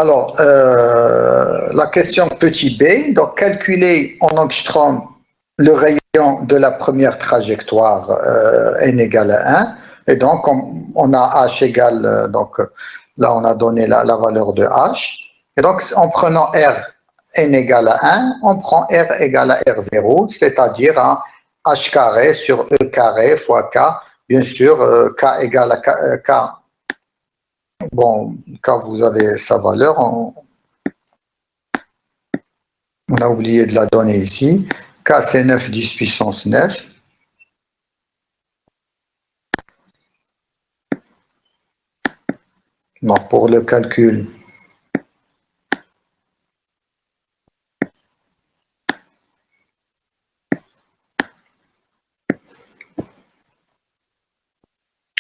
Alors, la question petit b, donc calculer en angstrom le rayon de la première trajectoire n égale à 1. Et donc, on a h égale, donc là on a donné la valeur de h. Et donc, en prenant r n égale à 1, on prend r égale à r0, c'est-à-dire à h carré sur e carré fois k. Bien sûr, k égale à k. Bon, quand vous avez sa valeur, on a oublié de la donner ici. K, c'est 9 10 puissance 9. Donc, pour le calcul,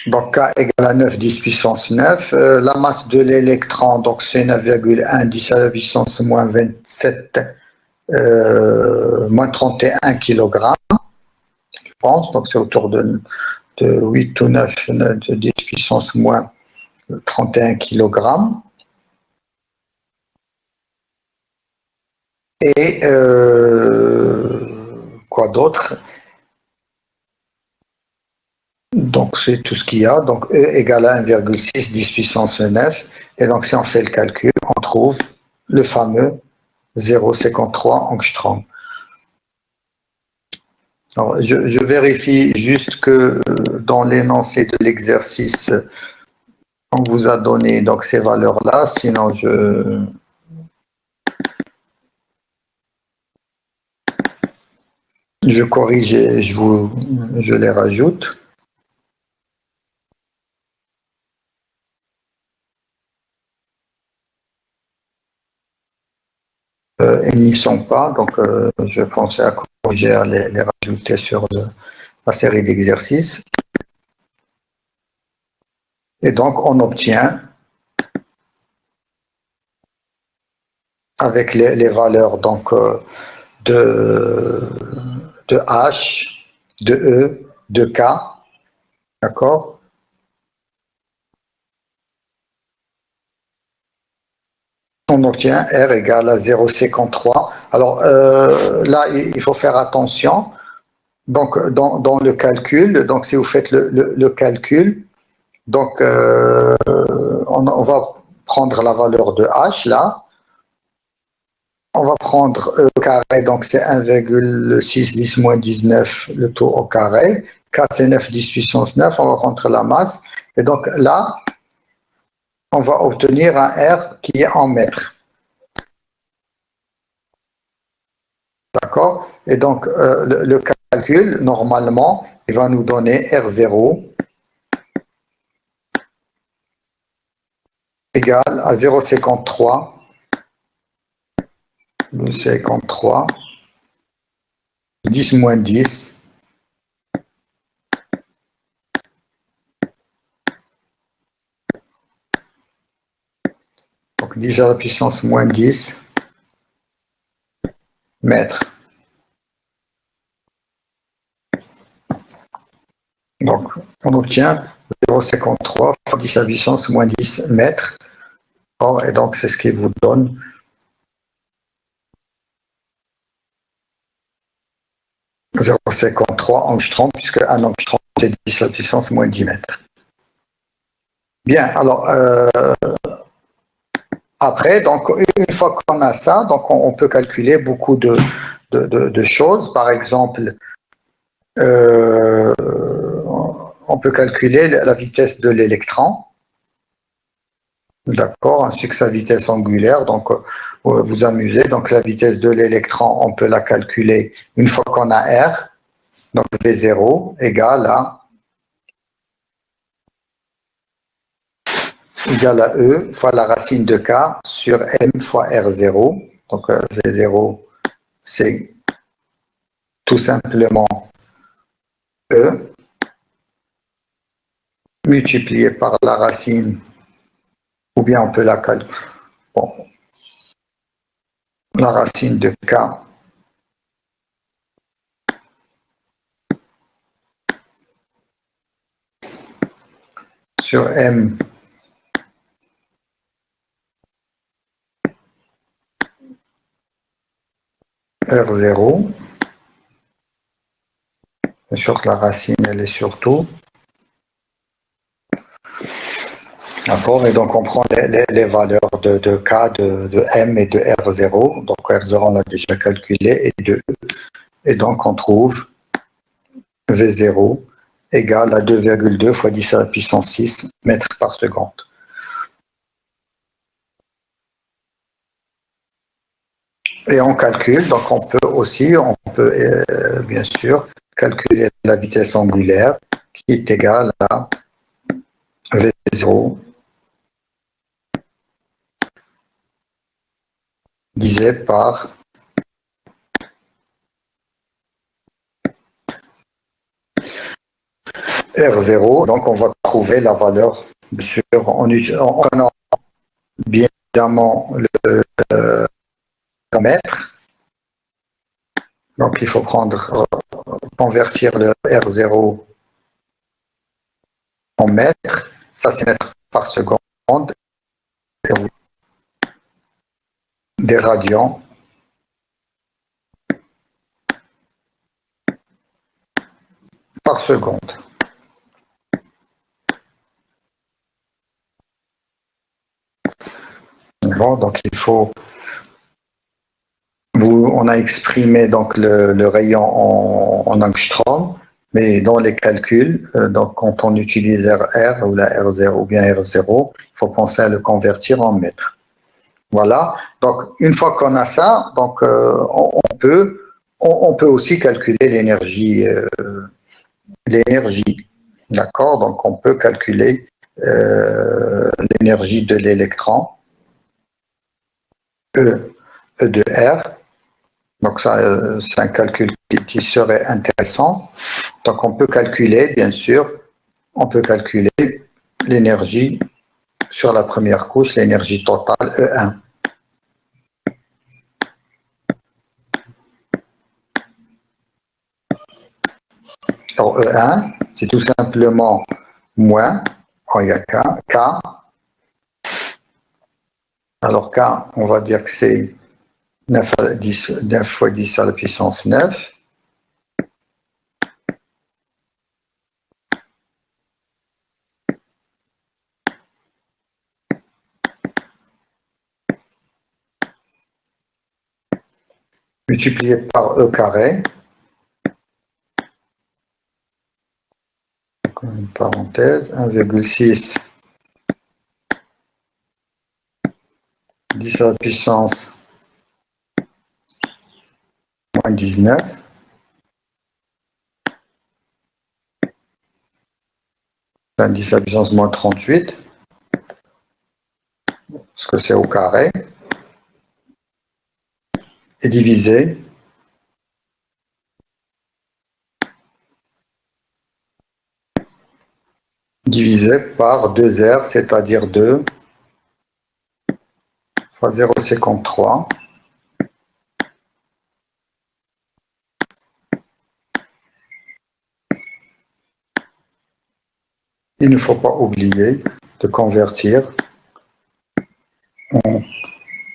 donc K égale à 9 10 puissance 9. La masse de l'électron, donc c'est 9,1 10 à la puissance moins 27, moins 31 kg, je pense. Donc, c'est autour de 8 ou 9, de 10 puissance moins 31 kg. Et quoi d'autre? Donc, c'est tout ce qu'il y a. Donc, E égale à 1,6 10 puissance 9. Et donc, si on fait le calcul, on trouve le fameux 0,53 angstrom. Alors, je vérifie juste que dans l'énoncé de l'exercice, on vous a donné donc ces valeurs-là. Sinon, je corrige et je les rajoute. Ils n'y sont pas, donc je pensais à corriger, à les rajouter sur la série d'exercices. Et donc, on obtient, avec les valeurs donc, de H, de E, de K, d'accord? On obtient R égale à 0,53. Alors là, il faut faire attention. Donc, dans le calcul, donc si vous faites le calcul, donc on va prendre la valeur de H là. On va prendre E carré, donc c'est 1,6 10 moins 19, le tout au carré. K, c'est 9 10 puissance 9, on va prendre la masse. Et donc là, on va obtenir un R qui est en mètres. D'accord? Et donc, le calcul, normalement, il va nous donner R0 égale à 0,53. 53, 10 moins 10. Donc 10 à la puissance moins 10 mètres. Donc, on obtient 0,53 fois 10 à la puissance moins 10 mètres. Et donc, c'est ce qui vous donne 0,53 angstrom, puisque un angstrom, c'est 10 à la puissance moins 10 mètres. Bien, alors, après, donc, une fois qu'on a ça, donc on peut calculer beaucoup de choses. Par exemple, on peut calculer la vitesse de l'électron. D'accord, ainsi que sa vitesse angulaire. Donc, vous amusez. Donc, la vitesse de l'électron, on peut la calculer une fois qu'on a R. Donc, V0 égale à E fois la racine de K sur M fois R0. Donc, V0, c'est tout simplement E multiplié par la racine, ou bien on peut la calculer. Bon, la racine de K sur M R0. Bien sûr que la racine, elle est sur tout. D'accord, et donc on prend les valeurs de K, de M et de R0. Donc R0, on l'a déjà calculé, et de E. Et donc on trouve V0 égale à 2,2 fois 10 à la puissance 6 mètres par seconde. Et on calcule, donc on peut bien sûr calculer la vitesse angulaire qui est égale à V0 divisé par R0. Donc on va trouver la valeur en prenant bien évidemment le mètre. Donc il faut convertir le R0 en mètres. Ça c'est mètres par seconde. Des radians par seconde. Bon, donc on a exprimé donc le rayon en angstrom, mais dans les calculs, donc quand on utilise R ou la R0 ou bien R0, il faut penser à le convertir en mètres. Voilà. Donc une fois qu'on a ça, donc on peut aussi calculer l'énergie. D'accord. Donc on peut calculer l'énergie de l'électron E de R. Donc ça, c'est un calcul qui serait intéressant. Donc on peut calculer, bien sûr, on peut calculer l'énergie sur la première couche, l'énergie totale E1. Alors E1, c'est tout simplement moins, il y a K. Alors K, on va dire que c'est 9 fois 10 à la puissance 9. Multiplié par E carré. Une parenthèse, 1,6 10 à la puissance moins 19. 10 à la puissance moins 38, parce que c'est au carré, et divisé par 2R, c'est-à-dire 2 fois 0,53. Il ne faut pas oublier de convertir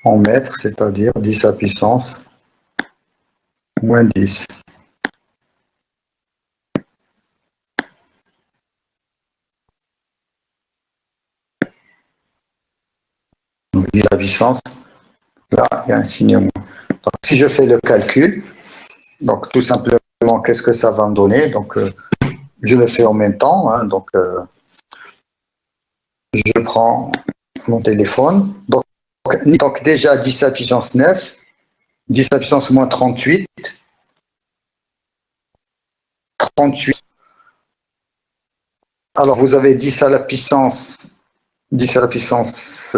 en mètres, c'est-à-dire 10 à la puissance moins 10. Donc 10 à la puissance, là, il y a un signe moins. Donc, si je fais le calcul, donc tout simplement, qu'est-ce que ça va me donner? Donc, je le fais en même temps. Hein, donc, je prends mon téléphone. Donc déjà 10 à la puissance 9, 10 à la puissance moins 38, 38. Alors vous avez 10 à la puissance 10 à la puissance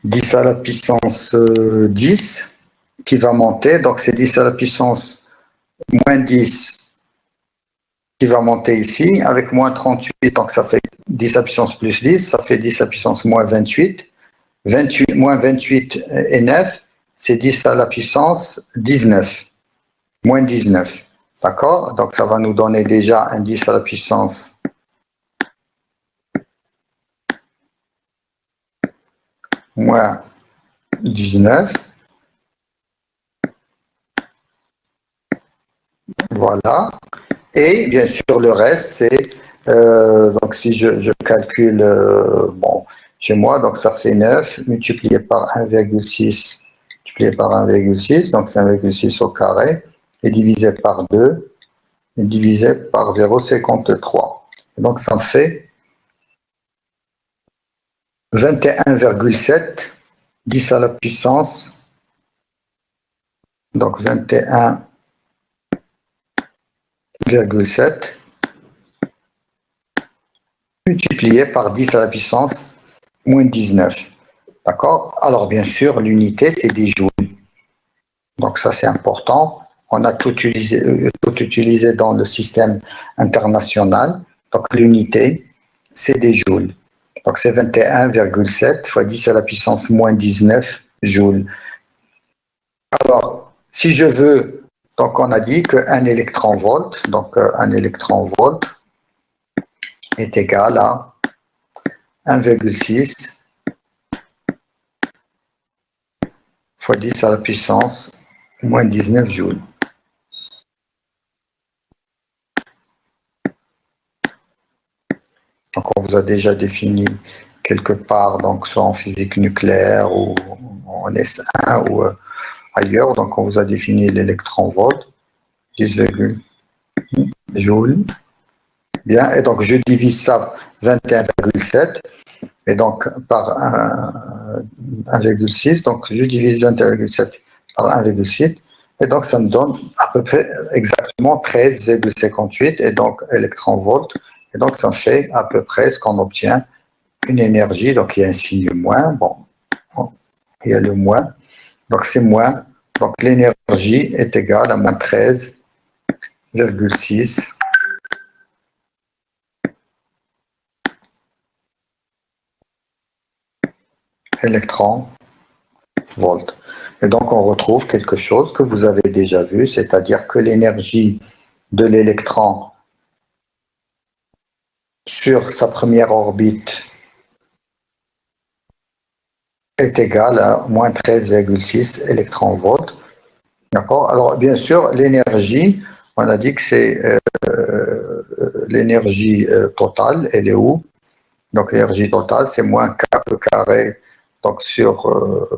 10 à la puissance 10 qui va monter. Donc c'est 10 à la puissance moins 10 qui va monter ici avec moins 38. Donc ça fait 10 à la puissance plus 10, ça fait 10 à la puissance moins 28. 28 moins 28 et 9, c'est 10 à la puissance 19. Moins 19. D'accord? Donc ça va nous donner déjà un 10 à la puissance moins 19. Voilà. Et bien sûr, le reste, c'est, donc si je calcule, bon, chez moi, donc ça fait 9 multiplié par 1,6, multiplié par 1,6, donc c'est 1,6 au carré, et divisé par 2, et divisé par 0,53. Donc ça me fait 21,7, 10 à la puissance, donc 21,7 multiplié par 10 à la puissance moins 19. D'accord? Alors, bien sûr, l'unité, c'est des joules. Donc, ça, c'est important. On a tout utilisé dans le système international. Donc, l'unité, c'est des joules. Donc, c'est 21,7 fois 10 à la puissance moins 19 joules. Alors, si je veux, donc on a dit qu'un électron-volt, donc un électron-volt est égal à 1,6 fois 10 à la puissance moins 19 joules. Donc on vous a déjà défini quelque part, donc soit en physique nucléaire ou en S1 ou ailleurs, donc on vous a défini l'électron-volt, 10 joules. Bien, et donc je divise ça 21,7 et donc par 1,6, donc je divise 21,7 par 1,6 et donc ça me donne à peu près exactement 13,58 et donc électron-volt. Et donc ça fait à peu près ce qu'on obtient, une énergie, donc il y a un signe moins, bon, il y a le moins, donc c'est moins, donc l'énergie est égale à moins 13,6 électrons volts. Et donc on retrouve quelque chose que vous avez déjà vu, c'est-à-dire que l'énergie de l'électron sur sa première orbite est égale à moins 13,6 électron-volts. D'accord? Alors bien sûr, l'énergie, on a dit que c'est l'énergie totale, elle est où? Donc l'énergie totale, c'est moins KE carré, donc sur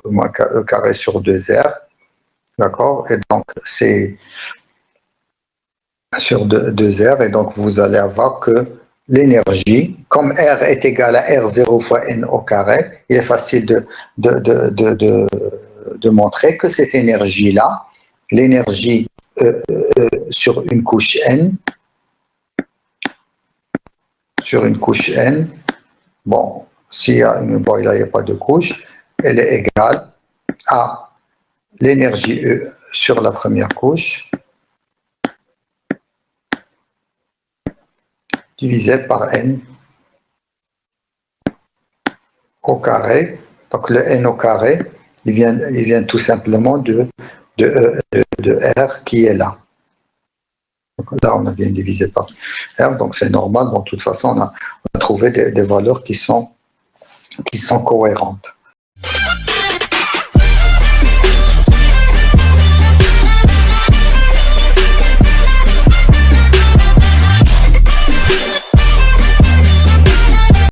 moins KE carré sur 2R. D'accord? Et donc c'est sur 2R, et donc vous allez avoir que l'énergie, comme R est égal à R0 fois N au carré, il est facile de montrer que cette énergie-là, l'énergie sur une couche N, bon, s'il y a une, bon, il n'y a pas de couche, elle est égale à l'énergie E sur la première couche divisé par N au carré. Donc le N au carré, il vient tout simplement de R qui est là. Donc là, on a bien divisé par R, donc c'est normal. Bon, de toute façon, on a trouvé des valeurs qui sont cohérentes.